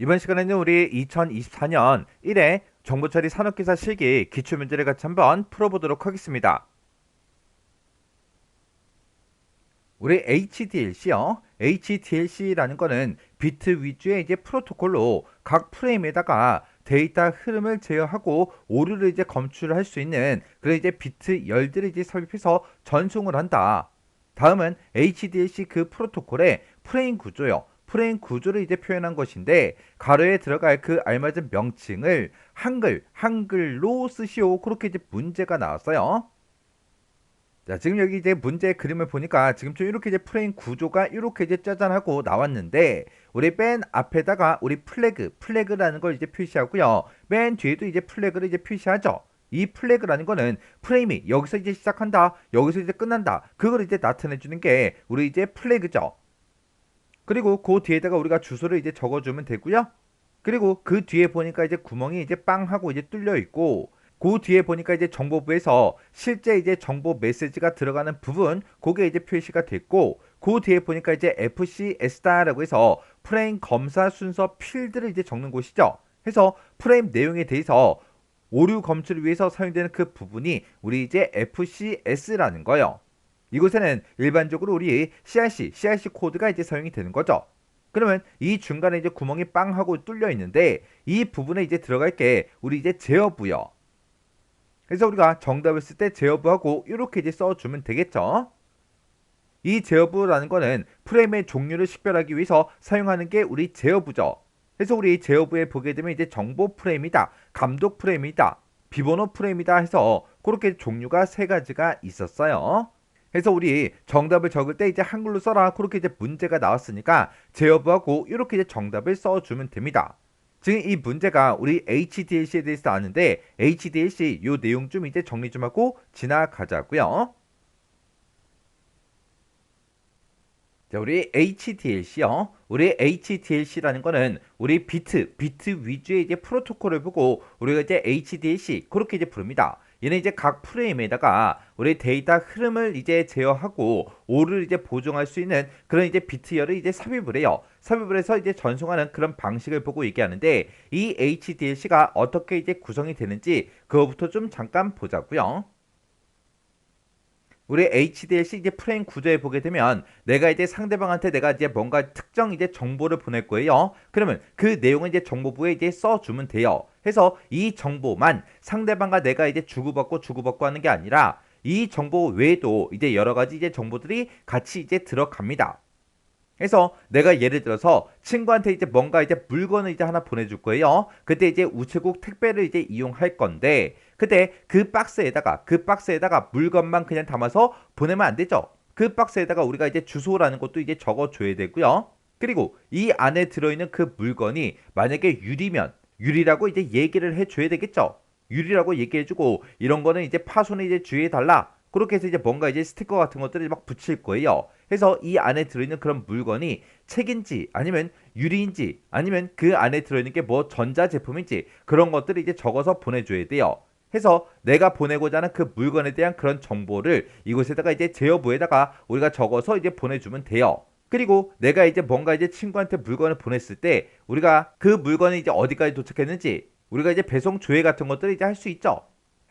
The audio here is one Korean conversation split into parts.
이번 시간에는 우리 2024년 1회 정보처리 산업기사 실기 기출문제를 같이 한번 풀어보도록 하겠습니다. 우리 HDLC요. HDLC라는 거는 비트 위주의 이제 프로토콜로 각 프레임에다가 데이터 흐름을 제어하고 오류를 이제 검출할 수 있는 그런 이제 비트 열들을 이제 삽입해서 전송을 한다. 다음은 HDLC 그 프로토콜의 프레임 구조요. 프레임 구조를 이제 표현한 것인데 가로에 들어갈 그 알맞은 명칭을 한글로 쓰시오. 그렇게 이제 문제가 나왔어요. 자, 지금 여기 이제 문제 그림을 보니까 지금 좀 이렇게 이제 프레임 구조가 이렇게 이제 짜잔하고 나왔는데 우리 맨 앞에다가 우리 플래그라는 걸 이제 표시하고요. 맨 뒤에도 이제 플래그를 이제 표시하죠. 이 플래그라는 거는 프레임이 여기서 이제 시작한다, 여기서 이제 끝난다. 그걸 이제 나타내 주는 게 우리 이제 플래그죠. 그리고 그 뒤에다가 우리가 주소를 이제 적어주면 되고요. 그리고 그 뒤에 보니까 이제 구멍이 이제 빵 하고 이제 뚫려 있고 그 뒤에 보니까 이제 정보부에서 실제 이제 정보 메시지가 들어가는 부분 그게 이제 표시가 됐고 그 뒤에 보니까 이제 FCS다라고 해서 프레임 검사 순서 필드를 이제 적는 곳이죠. 해서 프레임 내용에 대해서 오류 검출을 위해서 사용되는 그 부분이 우리 이제 FCS라는 거예요. 이곳에는 일반적으로 우리 CRC 코드가 이제 사용이 되는 거죠. 그러면 이 중간에 이제 구멍이 빵 하고 뚫려 있는데 이 부분에 이제 들어갈 게 우리 이제 제어부요. 그래서 우리가 정답을 쓸 때 제어부하고 이렇게 이제 써주면 되겠죠. 이 제어부라는 거는 프레임의 종류를 식별하기 위해서 사용하는 게 우리 제어부죠. 그래서 우리 제어부에 보게 되면 이제 정보 프레임이다, 감독 프레임이다, 비번호 프레임이다 해서 그렇게 종류가 세 가지가 있었어요. 그래서 우리 정답을 적을 때 이제 한글로 써라 그렇게 이제 문제가 나왔으니까 제어부하고 이렇게 이제 정답을 써주면 됩니다. 지금 이 문제가 우리 HDLC에 대해서 아는데 HDLC 요 내용 좀 이제 정리 좀 하고 지나가자고요. 자, 우리 HDLC요. 우리 HDLC라는 거는 우리 비트 위주의 이제 프로토콜을 보고 우리가 이제 HDLC 그렇게 이제 부릅니다. 얘는 이제 각 프레임에다가 우리 데이터 흐름을 이제 제어하고 오를 이제 보정할 수 있는 그런 이제 비트열을 이제 삽입을 해요. 삽입을 해서 이제 전송하는 그런 방식을 보고 얘기하는데 이 HDLC가 어떻게 이제 구성이 되는지 그거부터 좀 잠깐 보자고요. 우리 HDLC 이제 프레임 구조에 보게 되면 내가 이제 상대방한테 내가 이제 뭔가 특정 이제 정보를 보낼 거예요. 그러면 그 내용을 이제 정보부에 이제 써주면 돼요. 해서 이 정보만 상대방과 내가 이제 주고받고 하는 게 아니라 이 정보 외에도 이제 여러 가지 이제 정보들이 같이 이제 들어갑니다. 그래서 내가 예를 들어서 친구한테 이제 뭔가 이제 물건을 이제 하나 보내줄 거예요. 그때 이제 우체국 택배를 이제 이용할 건데, 그때 그 박스에다가 물건만 그냥 담아서 보내면 안 되죠. 그 박스에다가 우리가 이제 주소라는 것도 이제 적어줘야 되고요. 그리고 이 안에 들어있는 그 물건이 만약에 유리면 유리라고 이제 얘기를 해줘야 되겠죠. 유리라고 얘기해주고 이런 거는 이제 파손에 이제 주의해달라. 그렇게 해서 이제 뭔가 이제 스티커 같은 것들을 막 붙일 거예요. 해서 이 안에 들어있는 그런 물건이 책인지 아니면 유리인지 아니면 그 안에 들어있는 게 뭐 전자제품인지 그런 것들을 이제 적어서 보내줘야 돼요. 해서 내가 보내고자 하는 그 물건에 대한 그런 정보를 이곳에다가 이제 제어부에다가 우리가 적어서 이제 보내주면 돼요. 그리고 내가 이제 뭔가 이제 친구한테 물건을 보냈을 때 우리가 그 물건이 이제 어디까지 도착했는지 우리가 이제 배송 조회 같은 것들을 이제 할 수 있죠.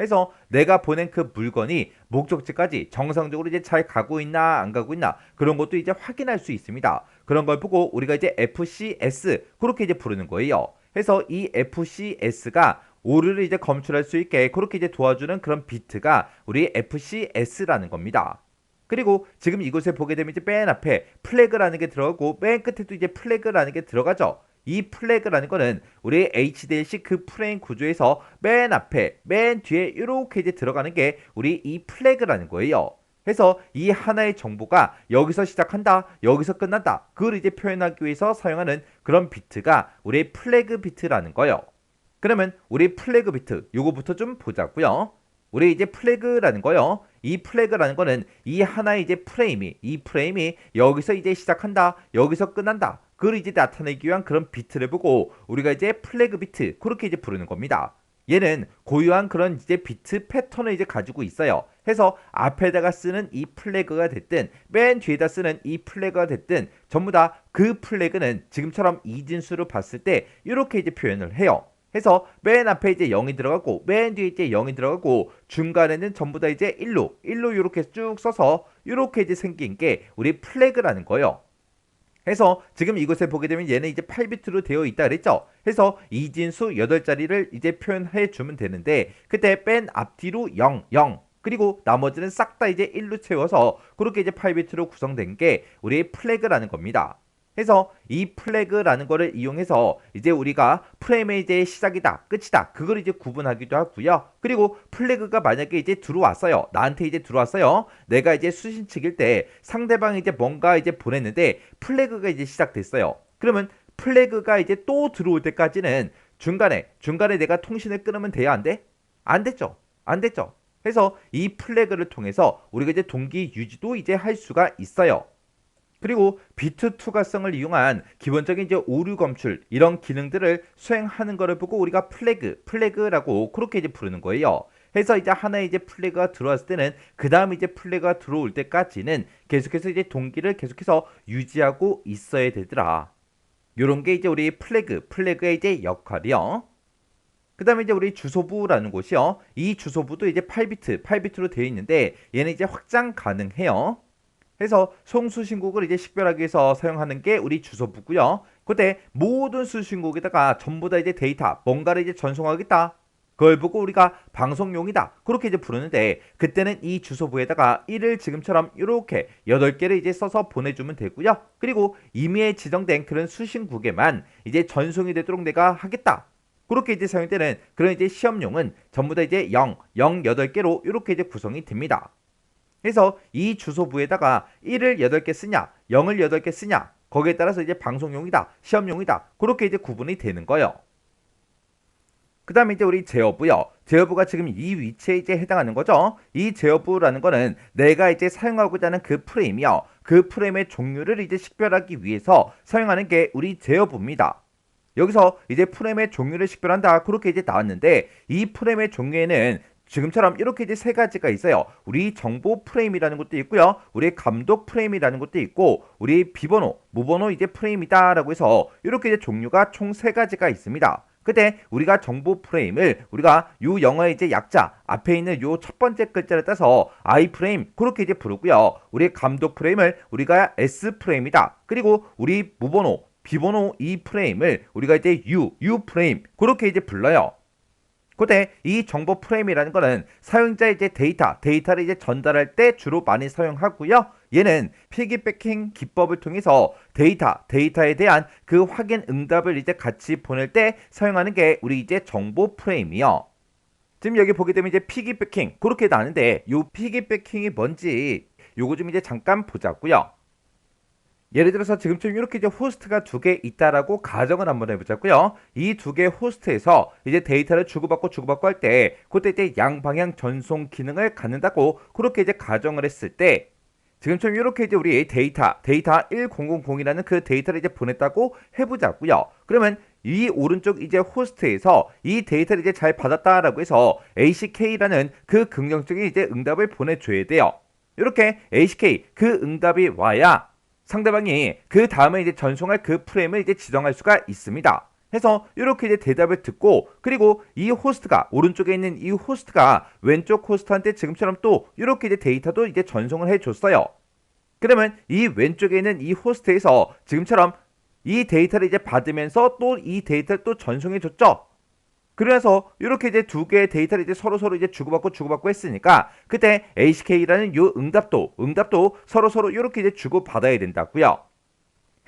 해서 내가 보낸 그 물건이 목적지까지 정상적으로 이제 잘 가고 있나 안 가고 있나 그런 것도 이제 확인할 수 있습니다. 그런 걸 보고 우리가 이제 FCS 그렇게 이제 부르는 거예요. 해서 이 FCS가 오류를 이제 검출할 수 있게 그렇게 이제 도와주는 그런 비트가 우리 FCS라는 겁니다. 그리고 지금 이곳에 보게 되면 이제 맨 앞에 플래그라는 게 들어가고 맨 끝에도 이제 플래그라는 게 들어가죠. 이 플래그라는 거는 우리 HDLC 그 프레임 구조에서 맨 앞에 맨 뒤에 이렇게 이제 들어가는 게 우리 이 플래그라는 거예요. 해서 이 하나의 정보가 여기서 시작한다, 여기서 끝난다. 그걸 이제 표현하기 위해서 사용하는 그런 비트가 우리 플래그 비트라는 거예요. 그러면 우리 플래그 비트 요거부터 좀 보자고요. 우리 이제 플래그라는 거요. 이 플래그라는 거는 이 하나의 이제 이 프레임이 여기서 이제 시작한다, 여기서 끝난다. 그걸 이제 나타내기 위한 그런 비트를 보고 우리가 이제 플래그 비트 그렇게 이제 부르는 겁니다. 얘는 고유한 그런 이제 비트 패턴을 이제 가지고 있어요. 해서 앞에다가 쓰는 이 플래그가 됐든 맨 뒤에다 쓰는 이 플래그가 됐든 전부 다 그 플래그는 지금처럼 이진수로 봤을 때 이렇게 이제 표현을 해요. 해서 맨 앞에 이제 0이 들어가고 맨 뒤에 이제 0이 들어가고 중간에는 전부 다 이제 1로 이렇게 쭉 써서 이렇게 이제 생긴 게 우리 플래그라는 거예요. 해서 지금 이곳에 보게 되면 얘는 이제 8비트로 되어 있다 그랬죠. 해서 이진수 8자리를 이제 표현해 주면 되는데 그때 뺀 앞뒤로 0, 0 그리고 나머지는 싹 다 이제 1로 채워서 그렇게 이제 8비트로 구성된 게 우리 플래그라는 겁니다. 해서 이 플래그라는 거를 이용해서 이제 우리가 프레임의 이제 시작이다, 끝이다, 그걸 이제 구분하기도 하고요. 그리고 플래그가 만약에 이제 들어왔어요. 나한테 이제 들어왔어요. 내가 이제 수신측일 때 상대방이 이제 뭔가 이제 보냈는데 플래그가 이제 시작됐어요. 그러면 플래그가 이제 또 들어올 때까지는 중간에 내가 통신을 끊으면 돼야 안 돼? 안 됐죠. 안 됐죠. 해서 이 플래그를 통해서 우리가 이제 동기 유지도 이제 할 수가 있어요. 그리고 비트 투과성을 이용한 기본적인 이제 오류 검출 이런 기능들을 수행하는 것을 보고 우리가 플래그라고 그렇게 이제 부르는 거예요. 해서 이제 하나의 이제 플래그가 들어왔을 때는 그 다음 이제 플래그가 들어올 때까지는 계속해서 이제 동기를 계속해서 유지하고 있어야 되더라. 요런 게 이제 우리 플래그의 이제 역할이요. 그 다음에 이제 우리 주소부라는 곳이요. 이 주소부도 이제 8비트로 되어 있는데 얘는 이제 확장 가능해요. 해서 송수신국을 이제 식별하기 위해서 사용하는 게 우리 주소부고요. 그때 모든 수신국에다가 전부 다 이제 데이터 뭔가를 이제 전송하겠다. 그걸 보고 우리가 방송용이다. 그렇게 이제 부르는데 그때는 이 주소부에다가 1을 지금처럼 이렇게 8개를 이제 써서 보내주면 되고요. 그리고 이미 지정된 그런 수신국에만 이제 전송이 되도록 내가 하겠다. 그렇게 이제 사용되는 그런 이제 시험용은 전부 다 이제 0, 8개로 이렇게 이제 구성이 됩니다. 그래서 이 주소부에다가 1을 8개 쓰냐, 0을 8개 쓰냐, 거기에 따라서 이제 방송용이다, 시험용이다, 그렇게 이제 구분이 되는 거예요. 그 다음에 이제 우리 제어부요. 제어부가 지금 이 위치에 이제 해당하는 거죠. 이 제어부라는 거는 내가 이제 사용하고자 하는 그 프레임이요. 그 프레임의 종류를 이제 식별하기 위해서 사용하는 게 우리 제어부입니다. 여기서 이제 프레임의 종류를 식별한다, 그렇게 이제 나왔는데 이 프레임의 종류에는 지금처럼 이렇게 이제 세 가지가 있어요. 우리 정보 프레임이라는 것도 있고요. 우리 감독 프레임이라는 것도 있고, 우리 비번호, 무번호 이제 프레임이다라고 해서 이렇게 이제 종류가 총 세 가지가 있습니다. 근데 우리가 정보 프레임을 우리가 요 영어의 이제 약자 앞에 있는 요 첫 번째 글자를 따서 I 프레임 그렇게 이제 부르고요. 우리 감독 프레임을 우리가 S 프레임이다. 그리고 우리 무번호, 비번호 이 프레임을 우리가 이제 U 프레임 그렇게 이제 불러요. 그때 이 정보 프레임이라는 거는 사용자의 이제 데이터를 이제 전달할 때 주로 많이 사용하고요. 얘는 피기백킹 기법을 통해서 데이터에 대한 그 확인 응답을 이제 같이 보낼 때 사용하는 게 우리 이제 정보 프레임이요. 지금 여기 보게 되면 이제 피기백킹 그렇게 나는데 요 피기백킹이 뭔지 요거 좀 이제 잠깐 보자고요. 예를 들어서 지금쯤 이렇게 이제 호스트가 2개 있다라고 가정을 한번 해보자고요. 이 2개 호스트에서 이제 데이터를 주고받고 할 때 그때 이제 양방향 전송 기능을 갖는다고 그렇게 이제 가정을 했을 때 지금처럼 이렇게 이제 우리 데이터 1000이라는 그 데이터를 이제 보냈다고 해보자고요. 그러면 이 오른쪽 이제 호스트에서 이 데이터를 이제 잘 받았다라고 해서 ACK라는 그 긍정적인 이제 응답을 보내줘야 돼요. 이렇게 ACK 그 응답이 와야 상대방이 그 다음에 이제 전송할 그 프레임을 이제 지정할 수가 있습니다. 해서 이렇게 이제 대답을 듣고 그리고 이 호스트가 오른쪽에 있는 이 호스트가 왼쪽 호스트한테 지금처럼 또 이렇게 이제 데이터도 이제 전송을 해줬어요. 그러면 이 왼쪽에 있는 이 호스트에서 지금처럼 이 데이터를 이제 받으면서 또 이 데이터를 또 전송해줬죠. 그래서 이렇게 이제 2개의 데이터를 이제 서로 이제 주고받고 했으니까 그때 ACK라는 요 응답도 서로 이렇게 이제 주고받아야 된다고요.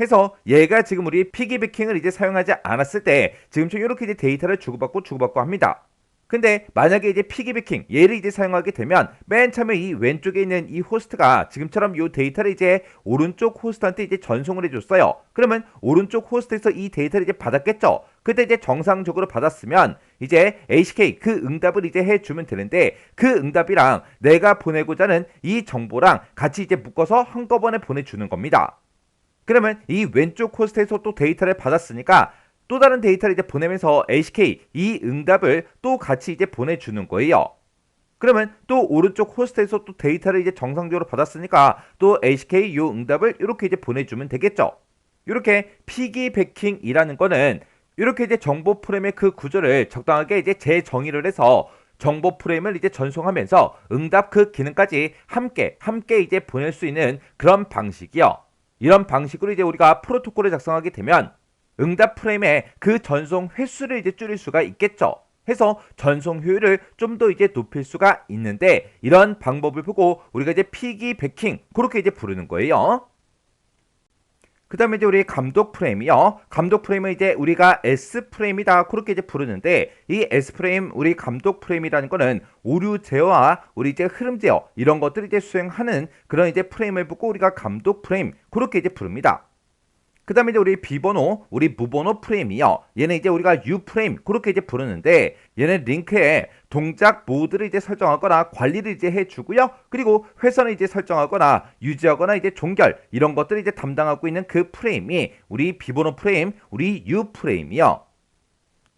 해서 얘가 지금 우리 피기백킹을 이제 사용하지 않았을 때 지금처럼 이렇게 이제 데이터를 주고받고 합니다. 근데 만약에 이제 피기백킹 얘를 이제 사용하게 되면 맨 처음에 이 왼쪽에 있는 이 호스트가 지금처럼 이 데이터를 이제 오른쪽 호스트한테 이제 전송을 해줬어요. 그러면 오른쪽 호스트에서 이 데이터를 이제 받았겠죠. 그때 이제 정상적으로 받았으면 이제 ACK 그 응답을 이제 해주면 되는데 그 응답이랑 내가 보내고자 하는 이 정보랑 같이 이제 묶어서 한꺼번에 보내주는 겁니다. 그러면 이 왼쪽 호스트에서 또 데이터를 받았으니까 또 다른 데이터를 이제 보내면서 HK 이 응답을 또 같이 이제 보내주는 거예요. 그러면 또 오른쪽 호스트에서 또 데이터를 이제 정상적으로 받았으니까 또 HK 요 응답을 이렇게 이제 보내주면 되겠죠. 이렇게 피기베킹이라는 거는 이렇게 이제 정보 프레임의 그 구조를 적당하게 이제 재정의를 해서 정보 프레임을 이제 전송하면서 응답 그 기능까지 함께 이제 보낼 수 있는 그런 방식이요. 이런 방식으로 이제 우리가 프로토콜을 작성하게 되면 응답 프레임의 그 전송 횟수를 이제 줄일 수가 있겠죠. 해서 전송 효율을 좀 더 이제 높일 수가 있는데 이런 방법을 보고 우리가 이제 피기베킹 그렇게 이제 부르는 거예요. 그 다음에 이제 우리 감독 프레임이요. 감독 프레임은 이제 우리가 S 프레임이다. 그렇게 이제 부르는데 이 S 프레임, 우리 감독 프레임이라는 거는 오류 제어와 우리 이제 흐름 제어 이런 것들을 이제 수행하는 그런 이제 프레임을 보고 우리가 감독 프레임 그렇게 이제 부릅니다. 그 다음에 이제 우리 비번호, 우리 무번호 프레임이요. 얘는 이제 우리가 U 프레임 그렇게 이제 부르는데 얘는 링크에 동작 모드를 이제 설정하거나 관리를 이제 해주고요. 그리고 회선을 이제 설정하거나 유지하거나 이제 종결 이런 것들을 이제 담당하고 있는 그 프레임이 우리 비번호 프레임, 우리 U 프레임이요.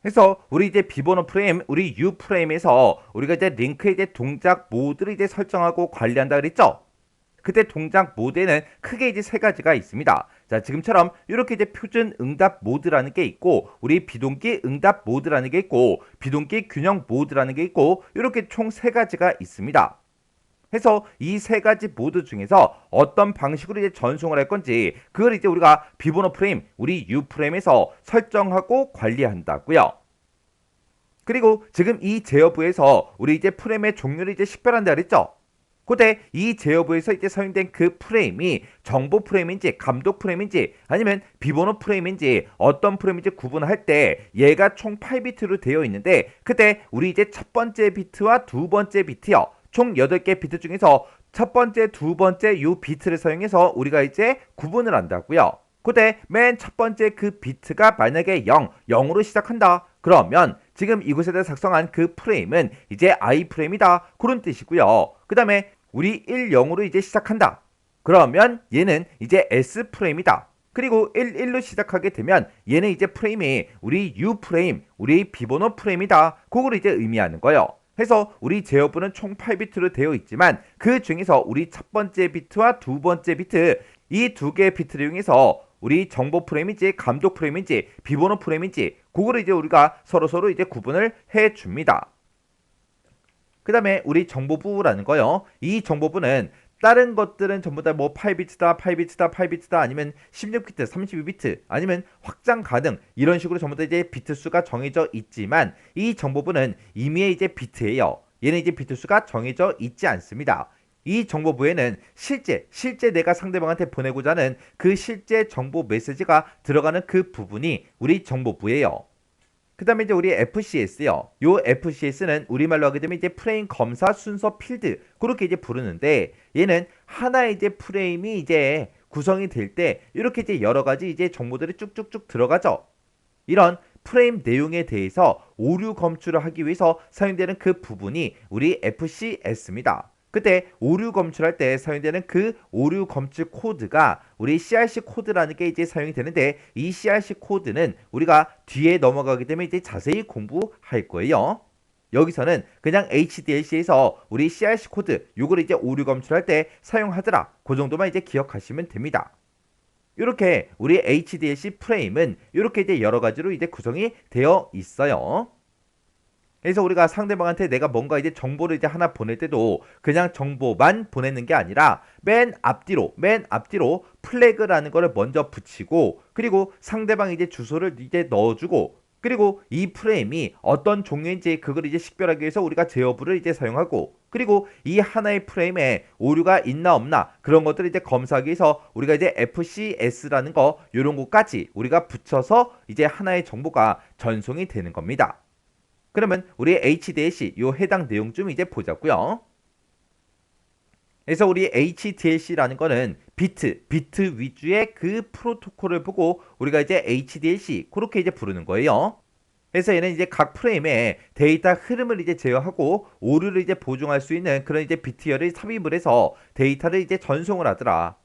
그래서 우리 이제 비번호 프레임, 우리 U 프레임에서 우리가 이제 링크에 이제 동작 모드를 이제 설정하고 관리한다 그랬죠. 그때 동작 모드에는 크게 이제 세 가지가 있습니다. 자, 지금처럼 이렇게 이제 표준 응답 모드라는 게 있고, 우리 비동기 응답 모드라는 게 있고, 비동기 균형 모드라는 게 있고, 이렇게 총 세 가지가 있습니다. 해서 이 세 가지 모드 중에서 어떤 방식으로 이제 전송을 할 건지 그걸 이제 우리가 비번호 프레임, 우리 U 프레임에서 설정하고 관리한다고요. 그리고 지금 이 제어부에서 우리 이제 프레임의 종류를 이제 식별한다 그랬죠? 그때 이 제어부에서 이제 사용된 그 프레임이 정보 프레임인지 감독 프레임인지 아니면 비번호 프레임인지 어떤 프레임인지 구분할 때 얘가 총 8비트로 되어 있는데 그때 우리 이제 첫 번째 비트와 두 번째 비트요. 총 8개 비트 중에서 첫 번째, 두 번째 요 비트를 사용해서 우리가 이제 구분을 한다고요. 그때 맨 첫 번째 그 비트가 만약에 0으로 시작한다. 그러면 지금 이곳에다 작성한 그 프레임은 이제 I 프레임이다. 그런 뜻이고요. 그 다음에 우리 10으로 이제 시작한다. 그러면 얘는 이제 S 프레임이다. 그리고 11로 시작하게 되면 얘는 이제 프레임이 우리 U 프레임, 우리 비번호 프레임이다. 그걸 이제 의미하는 거예요. 해서 우리 제어부는 총 8비트로 되어 있지만 그 중에서 우리 첫 번째 비트와 두 번째 비트 이 두 개의 비트를 이용해서 우리 정보 프레임인지 감독 프레임인지 비번호 프레임인지 그거를 이제 우리가 서로 이제 구분을 해 줍니다. 그 다음에 우리 정보부라는 거요. 이 정보부는 다른 것들은 전부 다 뭐 8비트다, 8비트다, 8비트다 아니면 16비트, 32비트 아니면 확장 가능 이런 식으로 전부 다 이제 비트 수가 정해져 있지만 이 정보부는 임의의 이제 비트예요. 얘는 이제 비트 수가 정해져 있지 않습니다. 이 정보부에는 실제 내가 상대방한테 보내고자 하는 그 실제 정보 메시지가 들어가는 그 부분이 우리 정보부예요. 그 다음에 이제 우리 FCS요. 요 FCS는 우리말로 하게 되면 이제 프레임 검사 순서 필드 그렇게 이제 부르는데 얘는 하나의 이제 프레임이 이제 구성이 될 때 이렇게 이제 여러 가지 이제 정보들이 쭉쭉쭉 들어가죠. 이런 프레임 내용에 대해서 오류 검출을 하기 위해서 사용되는 그 부분이 우리 FCS입니다. 그때 오류 검출할 때 사용되는 그 오류 검출 코드가 우리 CRC 코드라는 게 이제 사용이 되는데 이 CRC 코드는 우리가 뒤에 넘어가게 되면 이제 자세히 공부할 거예요. 여기서는 그냥 HDLC에서 우리 CRC 코드 요걸 이제 오류 검출할 때 사용하더라. 그 정도만 이제 기억하시면 됩니다. 이렇게 우리 HDLC 프레임은 이렇게 이제 여러 가지로 이제 구성이 되어 있어요. 그래서 우리가 상대방한테 내가 뭔가 이제 정보를 이제 하나 보낼 때도 그냥 정보만 보내는 게 아니라 맨 앞뒤로 플래그라는 거를 먼저 붙이고 그리고 상대방 이제 주소를 이제 넣어주고 그리고 이 프레임이 어떤 종류인지 그걸 이제 식별하기 위해서 우리가 제어부를 이제 사용하고 그리고 이 하나의 프레임에 오류가 있나 없나 그런 것들을 이제 검사하기 위해서 우리가 이제 FCS라는 거 요런 것까지 우리가 붙여서 이제 하나의 정보가 전송이 되는 겁니다. 그러면 우리 HDLC 요 해당 내용 좀 이제 보자고요. 그래서 우리 HDLC라는 거는 비트 위주의 그 프로토콜을 보고 우리가 이제 HDLC 그렇게 이제 부르는 거예요. 그래서 얘는 이제 각 프레임에 데이터 흐름을 이제 제어하고 오류를 이제 보정할 수 있는 그런 이제 비트열을 삽입을 해서 데이터를 이제 전송을 하더라.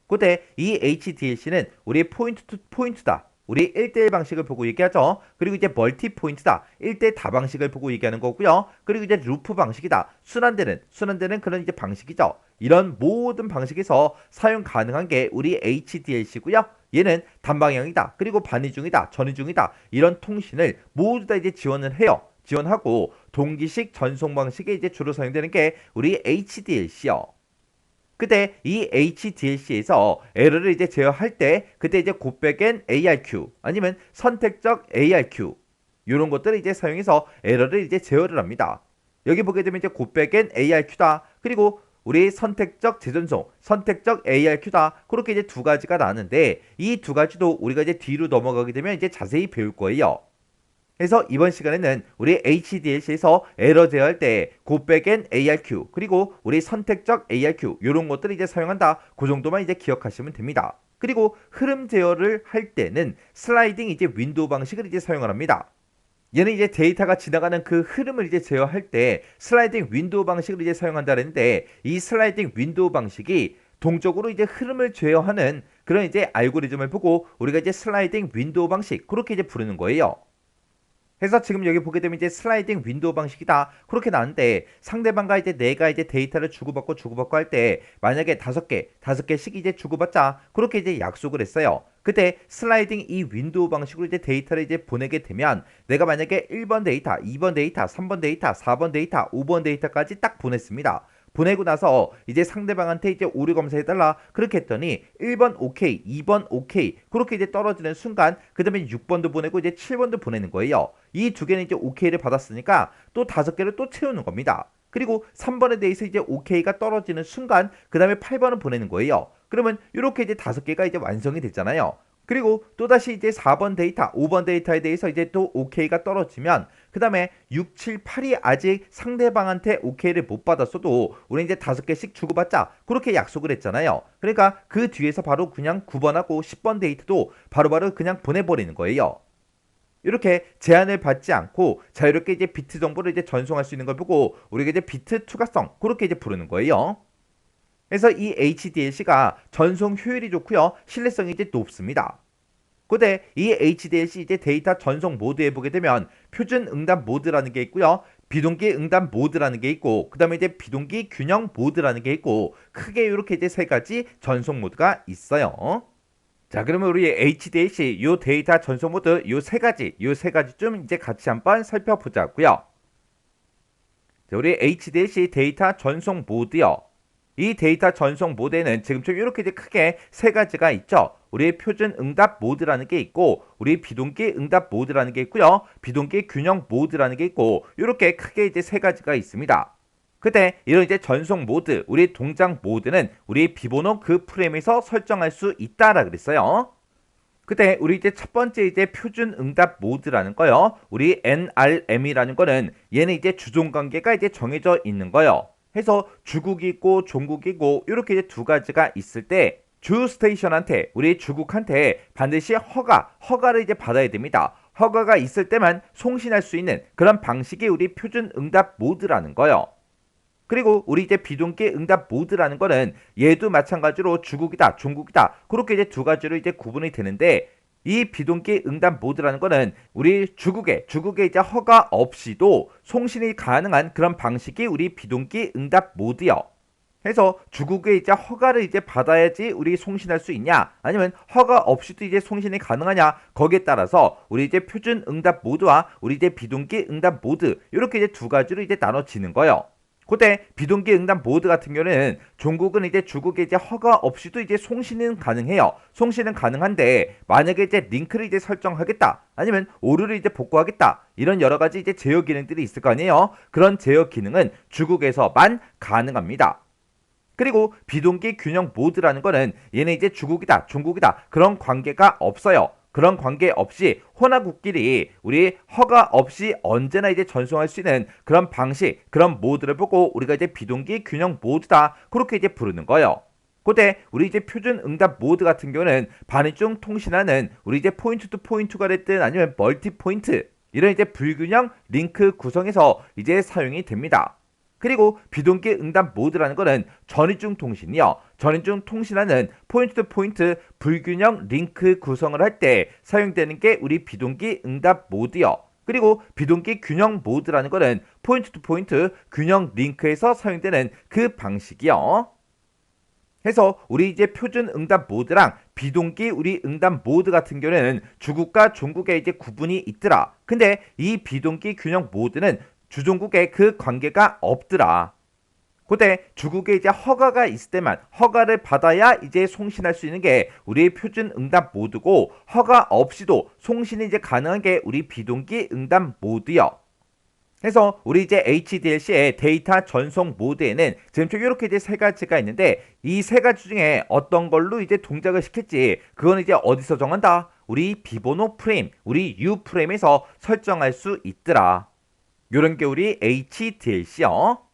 그때 이 HDLC는 우리 포인트 투 포인트다. 우리 1대1 방식을 보고 얘기하죠. 그리고 이제 멀티 포인트다. 1대 다 방식을 보고 얘기하는 거고요. 그리고 이제 루프 방식이다. 순환되는 그런 이제 방식이죠. 이런 모든 방식에서 사용 가능한 게 우리 HDLC고요. 얘는 단방향이다. 그리고 반이중이다. 전이중이다. 이런 통신을 모두 다 이제 지원을 해요. 지원하고 동기식 전송 방식에 이제 주로 사용되는 게 우리 HDLC요. 그때 이 HDLC에서 에러를 이제 제어할 때 그때 이제 곱백엔 ARQ 아니면 선택적 ARQ 이런 것들을 이제 사용해서 에러를 이제 제어를 합니다. 여기 보게 되면 이제 곱백엔 ARQ다. 그리고 우리 선택적 재전송, 선택적 ARQ다. 그렇게 이제 두 가지가 나는데 이 두 가지도 우리가 이제 뒤로 넘어가게 되면 이제 자세히 배울 거예요. 그래서 이번 시간에는 우리 HDLC에서 에러 제어할 때 곱백엔 ARQ 그리고 우리 선택적 ARQ 이런 것들을 이제 사용한다. 그 정도만 이제 기억하시면 됩니다. 그리고 흐름 제어를 할 때는 슬라이딩 이제 윈도우 방식을 이제 사용을 합니다. 얘는 이제 데이터가 지나가는 그 흐름을 이제 제어할 때 슬라이딩 윈도우 방식을 이제 사용한다는데 이 슬라이딩 윈도우 방식이 동적으로 이제 흐름을 제어하는 그런 이제 알고리즘을 보고 우리가 이제 슬라이딩 윈도우 방식 그렇게 이제 부르는 거예요. 그래서 지금 여기 보게 되면 이제 슬라이딩 윈도우 방식이다. 그렇게 나왔는데 상대방과 이제 내가 이제 데이터를 주고받고 할 때 만약에 다섯 개씩 이제 주고받자. 그렇게 이제 약속을 했어요. 그때 슬라이딩 이 윈도우 방식으로 이제 데이터를 이제 보내게 되면 내가 만약에 1번 데이터, 2번 데이터, 3번 데이터, 4번 데이터, 5번 데이터까지 딱 보냈습니다. 보내고 나서 이제 상대방한테 이제 오류 검사해달라 그렇게 했더니 1번 오케이 2번 오케이 그렇게 이제 떨어지는 순간 그 다음에 6번도 보내고 이제 7번도 보내는 거예요. 이 두 개는 이제 오케이를 받았으니까 또 5개를 또 채우는 겁니다. 그리고 3번에 대해서 이제 오케이가 떨어지는 순간 그 다음에 8번을 보내는 거예요. 그러면 이렇게 이제 5개가 이제 완성이 됐잖아요. 그리고 또다시 이제 4번 데이터, 5번 데이터에 대해서 이제 또 오케이가 떨어지면 그 다음에 6, 7, 8이 아직 상대방한테 오케이를 못 받았어도 우리 이제 5개씩 주고받자 그렇게 약속을 했잖아요. 그러니까 그 뒤에서 바로 그냥 9번하고 10번 데이터도 바로바로 그냥 보내버리는 거예요. 이렇게 제한을 받지 않고 자유롭게 이제 비트 정보를 이제 전송할 수 있는 걸 보고 우리가 이제 비트 추가성 그렇게 이제 부르는 거예요. 그래서 이 HDLC가 전송 효율이 좋고요. 신뢰성이 이제 높습니다. 그때 이 HDLC 이제 데이터 전송 모드에 보게 되면 표준 응답 모드라는 게 있고요. 비동기 응답 모드라는 게 있고 그다음에 이제 비동기 균형 모드라는 게 있고 크게 이렇게 이제 세 가지 전송 모드가 있어요. 자, 그러면 우리 HDLC 요 데이터 전송 모드 요 세 가지 좀 이제 같이 한번 살펴보자고요. 자, 우리 HDLC 데이터 전송 모드요. 이 데이터 전송 모드에는 지금처럼 이렇게 이제 크게 세 가지가 있죠. 우리 표준 응답 모드라는 게 있고 우리 비동기 응답 모드라는 게 있고요. 비동기 균형 모드라는 게 있고 이렇게 크게 이제 세 가지가 있습니다. 그때 이런 이제 전송 모드, 우리 동작 모드는 우리 비번호 그 프레임에서 설정할 수 있다라 그랬어요. 그때 우리 이제 첫 번째 이제 표준 응답 모드라는 거요. 우리 NRM이라는 거는 얘는 이제 주종 관계가 이제 정해져 있는 거요. 해서 주국이 있고 종국이 있고 이렇게 이제 두 가지가 있을 때 주 스테이션한테 우리 주국한테 반드시 허가를 이제 받아야 됩니다. 허가가 있을 때만 송신할 수 있는 그런 방식이 우리 표준 응답 모드라는 거요. 그리고 우리 이제 비동기 응답 모드라는 거는 얘도 마찬가지로 주국이다, 종국이다 그렇게 이제 두 가지로 이제 구분이 되는데 이 비동기 응답 모드라는 거는 우리 주국에 이제 허가 없이도 송신이 가능한 그런 방식이 우리 비동기 응답 모드요. 해서 주국에 이제 허가를 이제 받아야지 우리 송신할 수 있냐 아니면 허가 없이도 이제 송신이 가능하냐 거기에 따라서 우리 이제 표준 응답 모드와 우리 이제 비동기 응답 모드 이렇게 이제 두 가지로 이제 나눠지는 거예요. 그때 비동기 응답 모드 같은 경우는 종국은 이제 주국에 이제 허가 없이도 이제 송신은 가능해요. 송신은 가능한데 만약에 이제 링크를 이제 설정하겠다 아니면 오류를 이제 복구하겠다 이런 여러 가지 이제 제어 기능들이 있을 거 아니에요. 그런 제어 기능은 주국에서만 가능합니다. 그리고 비동기 균형 모드라는 거는 얘는 이제 주국이다, 종국이다 그런 관계가 없어요. 그런 관계 없이 혼합국끼리 우리 허가 없이 언제나 이제 전송할 수 있는 그런 방식, 그런 모드를 보고 우리가 이제 비동기 균형 모드다 그렇게 이제 부르는 거예요. 그때 우리 이제 표준 응답 모드 같은 경우는 반이중 통신하는 우리 이제 포인트 투 포인트가 됐든 아니면 멀티 포인트 이런 이제 불균형 링크 구성에서 이제 사용이 됩니다. 그리고 비동기 응답 모드라는 거는 전이중 통신이요. 전이중 통신하는 포인트 투 포인트 불균형 링크 구성을 할 때 사용되는 게 우리 비동기 응답 모드요. 그리고 비동기 균형 모드라는 거는 포인트 투 포인트 균형 링크에서 사용되는 그 방식이요. 해서 우리 이제 표준 응답 모드랑 비동기 우리 응답 모드 같은 경우에는 주국과 종국에 이제 구분이 있더라. 근데 이 비동기 균형 모드는 주종국에 그 관계가 없더라. 그때 주국에 이제 허가가 있을 때만 허가를 받아야 이제 송신할 수 있는 게 우리의 표준 응답 모드고, 허가 없이도 송신이 이제 가능한 게 우리 비동기 응답 모드요. 그래서 우리 이제 HDLC의 데이터 전송 모드에는 지금 총 이렇게 이제 세 가지가 있는데, 이 세 가지 중에 어떤 걸로 이제 동작을 시킬지 그건 이제 어디서 정한다? 우리 비번호 프레임, 우리 U 프레임에서 설정할 수 있더라. 요런 게 우리 HDLC요.